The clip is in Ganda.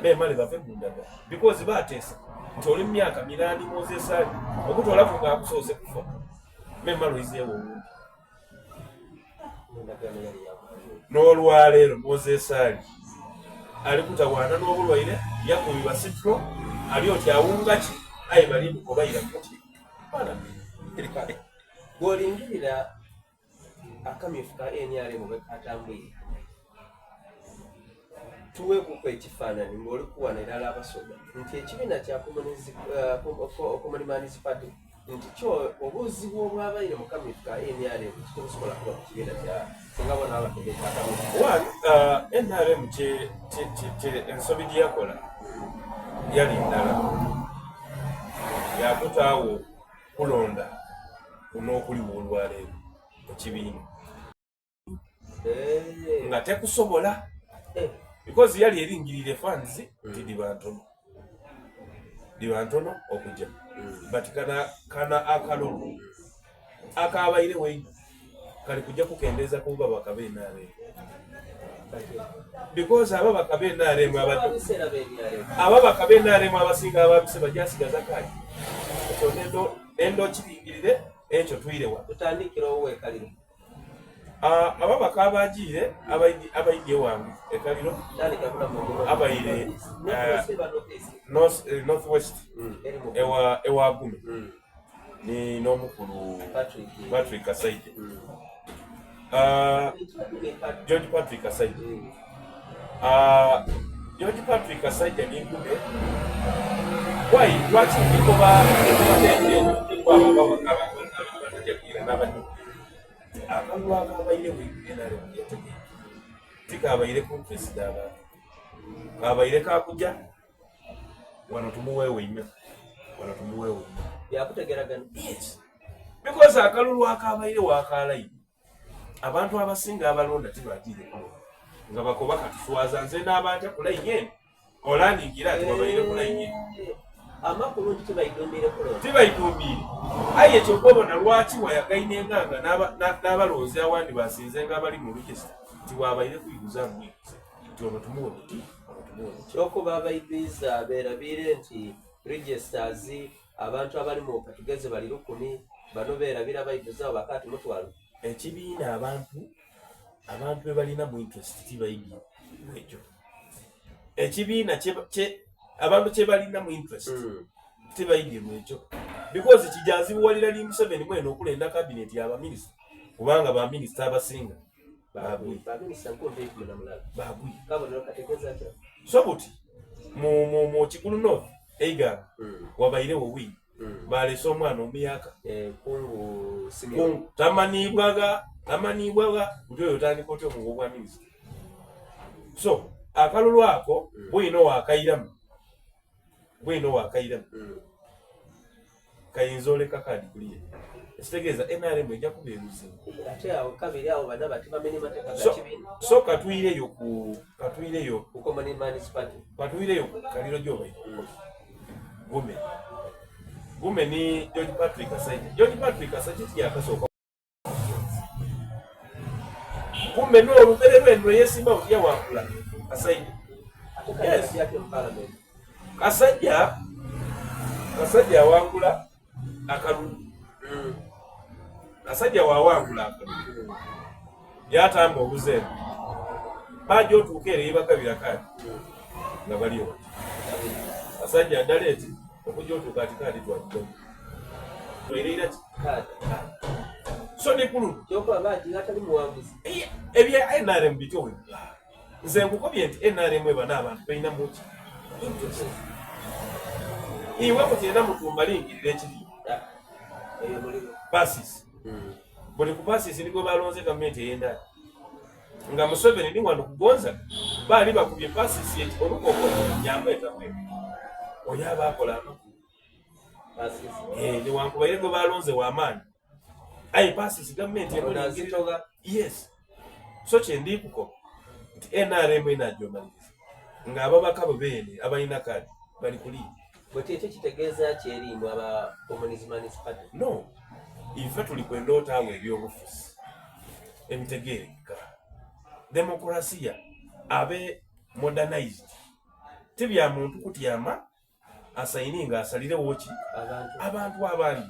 memale bave mundaga because batesa nti oli myaka mirandi mozesali okutoola ku ngaakusoose kufa memale oyizeewo owundi n'olwaleero mozesali ali kutawaana n'obulwaire yakubibwa sitro ali oti awunga ki aye bali mukobayira kuti bw'olingirira akamyufu ka NRM bwe katambwire tuweekuko ekifaananyi ng'oli kuwana erala abasoga nti ekibiina kya Common Man's Party nti kyo obuzibu obwabaire mu kamyufu ka NRM kitobusobola kuba ku kibiina kya singa bona abategeka NRM ensobi gye yakola yali ndala yakutaawo kulonda n'okuliwa olwaleero mu kibiina nga tekusobola because yali eringirire funds nti diba ntono okujja but kana akalulu akabaire wenyi kali kujja kukendeeza kuba bakabenaare because ababaka benaaremu abasinga ababise bajasigaza kali ekyo nendo kiringirire ekyo tuyirewa tutandikirawo weekaliro ababaka abagiire abayidye wange ekaliro abayire northwest ewa Gume ni n'omukulu Patrick Kasaide George Patrick Kasaide George Patrick Kasaide ni Gume why lwaki ndikoba akalwaka abaire bwinare muyetegeke tikabaire kumpresida abantu kabaire kakujja wano tumuweewe nnyo yakutegeragana yes because akalulu akabaire wakalayi abantu abasinga abalonda tibagire nga bakoba katuswaza nze n'abantu kulayinye olaningira ati babaire kulayinye amakulu tibaidumbire aye kyokobona lwaki wayagaine enganga n'abalonzi awandi basinze nga abali mu register tiwabaire kuyiguza mwezi nti ono tumuwone kyokuba abayigiza beerabire nti registers abantu abali mu katugeze bali 10 bano beerabira abayigizawo bakati mutwalo ekibiina abantu be balina mu interest tibayigi ekyo ekibiina abantu kye balina mu interest tibayigirwa ekyo because kijazibuwalira li Museveni mwene okulenda cabinet y'abaminisita kubanga baminisita abasinga bagwi so buti mu Kigulu North Eiga wabairewo wi balese omwana omuyaka tamanibwaga nti oyo otandika otya omugo bwa minisita so akalulu ako bwino wakairamu kayinza oleka kadi kuliye ekitegeeza NRM ejja kubeeruzimu so katwireyo ku kaliro gyobaire Gume ni George Patrick Kasaije tiyakasooka Gume n'olugere lweno yesimba otya wakula Kasaije Kasajja awangula akalulu Kasajja wawangula akalulu yatamba obuzeemu bajo otuuka ere yebakabira kadi nga baliwo Kasajja ndala eti okujja otuuka ati kadi twagidomu twereira so ne kululu ebya NRM bityo nze nkukobye nti NRM eba n'abantu balina muki iwe kutenda mutumba lingirira ekiri passes buli ku passes nigwe balonze gavumenti ey'endala nga Museveni ni wano kugonza baali bakubye passes olukoko nyamba etamwe oyo abakola ni wankubaire gwe balonze w'amaanyi aye passes gavumenti emulingirira yes so kyendikuko nti NRM enajjomaliriza ng'ababaka bo beene abalina kadi bali kuliya bwete ekyo kitegeeza kyerimu aba Common Man's Party no ife tuli kwenda otaawo ebyobufuzi emitegeereka demokrasiya abe modernized tebya muntu kutyama asayini nga asalirewo ki abantu abali